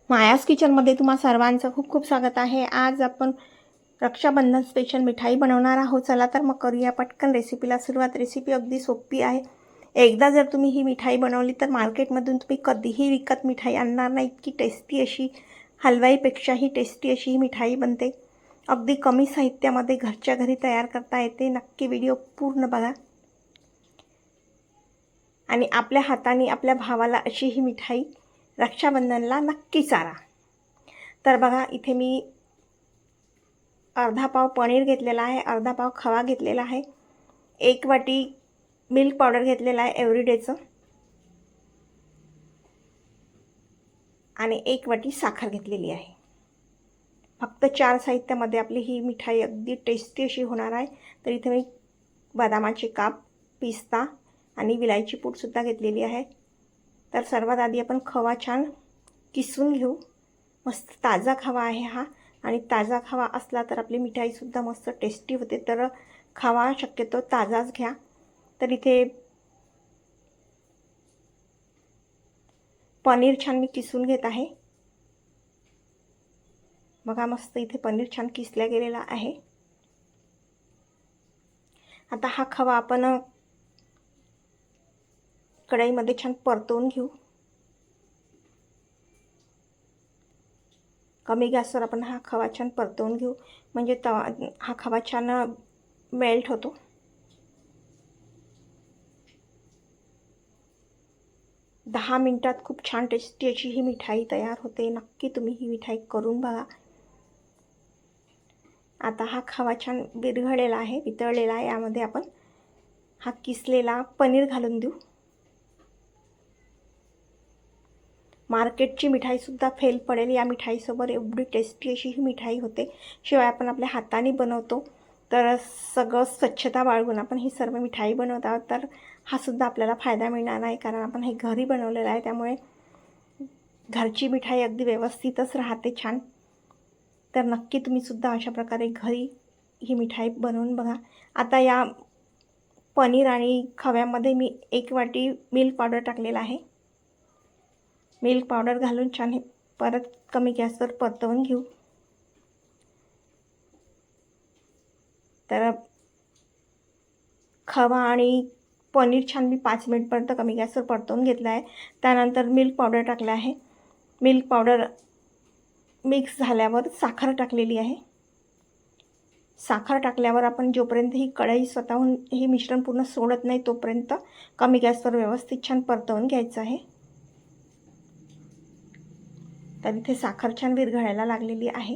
मायाज किचनमध्ये तुम्हा सर्वांचं खूप खूप स्वागत आहे। आज आपण रक्षाबंधन स्पेशल मिठाई बनवणार आहोत। चला तर मग करूया पटकन रेसिपीला सुरुवात। रेसिपी अगदी सोपी आहे। एकदा जर तुम्ही ही मिठाई बनवली तर मार्केटमधून तुम्ही कधीही विकत मिठाई आणणार नाही। इतकी टेस्टी अशी, हलवाईपेक्षाही टेस्टी अशी ही मिठाई बनते। अगदी कमी साहित्यामध्ये घरच्या घरी तयार करता येते। नक्की व्हिडिओ पूर्ण बघा आणि आपल्या हाताने आपल्या भावाला अशी ही मिठाई रक्षाबंधनला नक्की चारा। तर बघा, इथे मी अर्धा पाव पनीर घेतलेला आहे, अर्धा पाव खवा घेतलेला आहे, 1 वाटी मिल्क पावडर घेतलेला आहे एव्हरीडेचं, आणि 1 वाटी साखर घेतलेली आहे। फक्त 4 साहित्यामध्ये आपली ही मिठाई अगदी टेस्टी अशी होणार आहे। तर इथे मी बदामाचे काप, पिस्ता आणि विलायची पूडसुद्धा घेतलेली आहे। तर सर्वात आधी आपण खवा छान किसून घेऊ। मस्त ताजा खवा आहे हा, आणि ताजा खवा असला तर आपली मिठाईसुद्धा मस्त टेस्टी होते। तर खवा शक्यतो ताजाच घ्या। तर इथे पनीर छान मी किसून घेत आहे। बघा, मस्त इथे पनीर छान किसल्या गेलेला आहे। आता हा खवा आपण कढईमध्ये छान परतवून घेऊ। कमी गॅसवर आपण हा खवा छान परतवून घेऊ, म्हणजे हा खवा छान मेल्ट होतो। दहा मिनिटात खूप छान टेस्टी अशी ही मिठाई तयार होते। नक्की तुम्ही ही मिठाई करून बघा। आता हा खवा छान विरघळलेला आहे, वितळलेला आहे। यामध्ये आपण हा किसलेला पनीर घालून देऊ। मार्केटची मिठाईसुद्धा फेल पडेल या मिठाईसोबत, एवढी टेस्टी अशी ही मिठाई होते। शिवाय आपण आपल्या हाताने बनवतो तर सगळं स्वच्छता बाळगून आपण ही सर्व मिठाई बनवत आहोत, तर हा सुद्धा आपल्याला फायदा मिळणार नाही, कारण आपण हे घरी बनवलेलं आहे। त्यामुळे घरची मिठाई अगदी व्यवस्थितच राहते छान। तर नक्की तुम्ही सुद्धा अशा प्रकारे घरी ही मिठाई बनवून बघा। आता या पनीर आणि खव्यामध्ये मी 1 वाटी मिल्क पावडर टाकलेला आहे। मिल्क पावडर घालून छान हे परत कमी गॅसवर परतवून घेऊ। तर खवा आणि पनीर छान मी 5 मिनिटपर्यंत कमी गॅसवर परतवून घेतलं आहे। त्यानंतर मिल्क पावडर टाकलं आहे। मिल्क पावडर मिक्स झाल्यावर साखर टाकलेली आहे। साखर टाकल्यावर आपण जोपर्यंत ही कढई स्वतःहून हे मिश्रण पूर्ण सोडत नाही तोपर्यंत कमी गॅसवर व्यवस्थित छान परतवून घ्यायचं आहे। तर इथे साखर छान विरघळायला लागलेली आहे।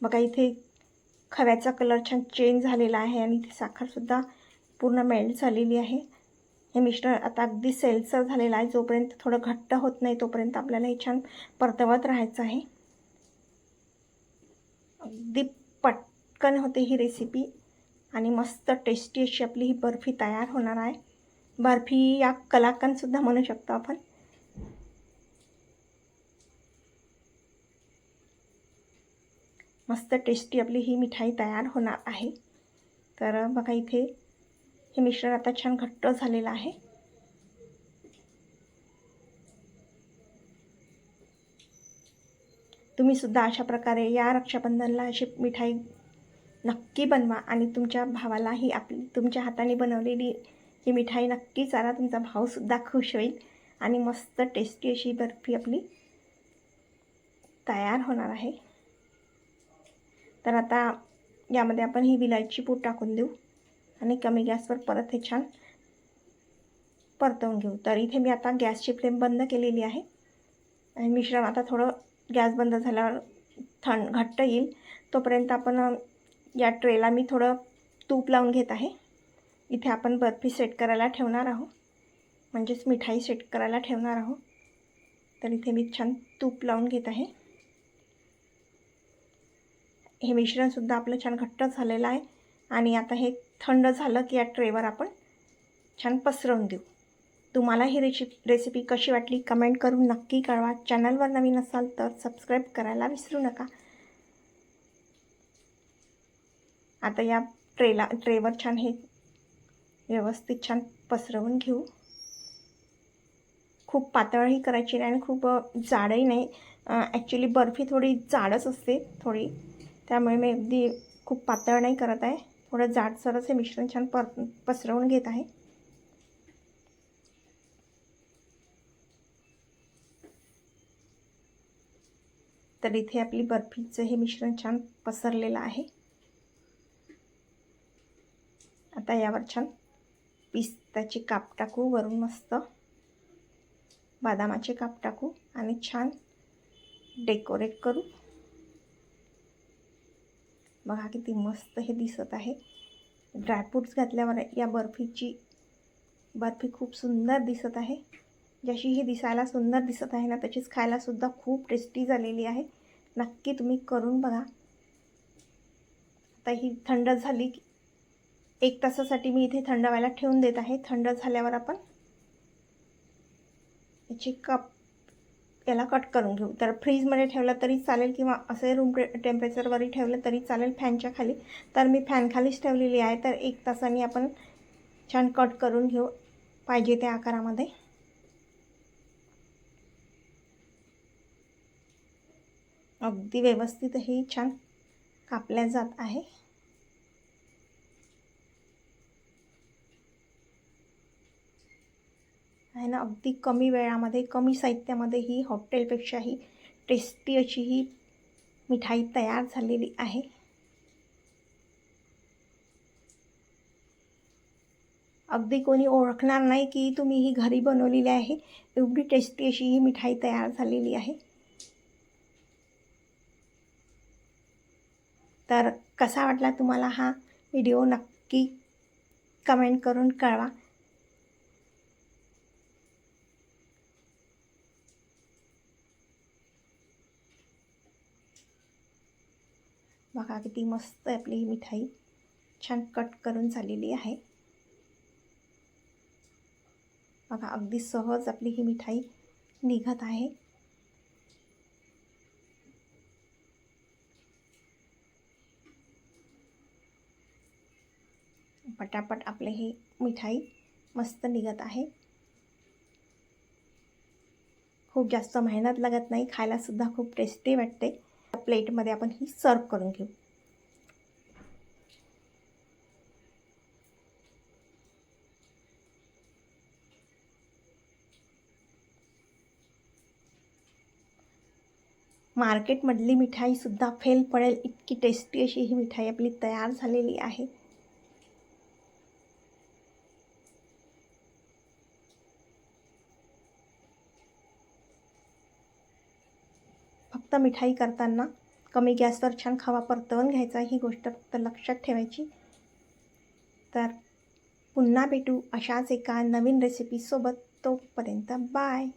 बघा, इथे खव्याचा कलर छान चेंज झालेला आहे आणि ती साखरसुद्धा पूर्ण मेल्ट झालेली आहे। हे मिश्रण आता अगदी सेलसर झालेलं आहे। जोपर्यंत थोडं घट्ट होत नाही तोपर्यंत आपल्याला हे छान परतवत राहायचं आहे। अगदी पटकन होते ही रेसिपी आणि मस्त टेस्टी अशी आपली ही बर्फी तयार होणार आहे। बर्फी या कलाकंदसुद्धा म्हणू शकतो आपण। मस्त टेस्टी आपली ही मिठाई तयार होणार आहे। तर बघा, इथे हे मिश्रण आता छान घट्ट झालेलं आहे। तुम्ही सुद्धा अशा प्रकारे या रक्षाबंधनला अशी मिठाई नक्की बनवा आणि तुमच्या भावालाही आपली तुमच्या हाताने बनवलेली ही मिठाई नक्की चारा। तुमचा भावसुद्धा खुश होईल आणि मस्त टेस्टी अशी बर्फी आपली तयार होणार आहे। तर आता यामध्ये आपण ही विलायची पूड टाकून देऊ आणि कमी गॅसवर परत हे छान परतवून घेऊ। तर इथे मी आता गॅसची फ्लेम बंद केलेली आहे आणि मिश्रण आता थोडं गॅस बंद झाल्यावर घट्ट येईल तोपर्यंत आपण या ट्रेला मी थोडं तूप लावून घेत आहे। इथे आपण बर्फी सेट करायला ठेवणार आहोत, म्हणजेच मिठाई सेट करायला ठेवणार आहोत। तर इथे मी छान तूप लावून घेत आहे। हे मिश्रणसुद्धा आपलं छान घट्ट झालेलं आहे आणि आता हे थंड झालं की या ट्रेवर आपण छान पसरवून देऊ। तुम्हाला ही रेसिपी कशी वाटली कमेंट करून नक्की कळवा। चॅनलवर नवीन असाल तर सबस्क्राईब करायला विसरू नका। आता या ट्रेवर छान हे व्यवस्थित छान पसरवून घेऊ. खूप पातळही करायची नाही आणि खूप जाडही नाही. ॲक्च्युली बर्फी थोडी जाडच असते थोडी, त्यामुळे मी अगदी खूप पातळ नाही करत आहे. थोडं जाडसरच हे मिश्रण छान पसरवून घेत आहे. तर इथे आपली बर्फीचं हे मिश्रण छान पसरलेलं आहे. आता यावर छान पिस्ताचे काप टाकू, वरून मस्त बदामाचे काप टाकू आणि छान डेकोरेट करू. बघा किती मस्त हे दिसत आहे. ड्रायफ्रूट्स घातल्यावर या बर्फी खूप सुंदर दिसत आहे. जशी ही दिसायला सुंदर दिसत आहे ना, तशीच खायलासुद्धा खूप टेस्टी झालेली आहे. नक्की तुम्ही करून बघा. आता ही थंड झाली की 1 तासासाठी मी इथे थंड व्हायला ठेवून देत आहे. थंड झाल्यावर आपण याला कट करून घेऊ. तर फ्रीजमध्ये ठेवलं तरी चालेल किंवा असे रूम टेम्परेचरवरही ठेवलं तरी चालेल, फॅनच्या खाली. तर मी फॅनखालीच ठेवलेली आहे. तर 1 तासाने आपण छान कट करून घेऊ पाहिजे त्या आकारामध्ये. अगदी व्यवस्थित ही छान कापल्या जात आहे. आहे ना, अगदी कमी वेळामध्ये कमी साहित्यामध्ये ही हॉटेलपेक्षाही टेस्टी अशी ही मिठाई तयार झालेली आहे. अगदी कोणी ओळखणार नाही की तुम्ही ही घरी बनवलेली आहे. एवढी टेस्टी अशी ही मिठाई तयार झालेली आहे. तर कसा वाटला तुम्हाला हा व्हिडिओ नक्की कमेंट करून कळवा. बघा किती मस्त आपली ही मिठाई छान कट करून झालेली आहे. बघा अगदी सहज आपली ही मिठाई निघत आहे. पटापट आपले ही मिठाई मस्त निघत आहे. खूप जास्त मेहनत लागत नाही, खायलासुद्धा खूप टेस्टी वाटते. प्लेटमध्ये आपण ही सर्व करून घेऊ. मार्केटमधली मिठाईसुद्धा फेल पडेल इतकी टेस्टी अशी ही मिठाई आपली तयार झालेली आहे. फक्त मिठाई करताना कमी गॅसवर छान खवा परतवून घ्यायचा, ही गोष्ट फक्त लक्षात ठेवायची. तर पुन्हा भेटू अशाच एका नवीन रेसिपीसोबत. तोपर्यंत बाय.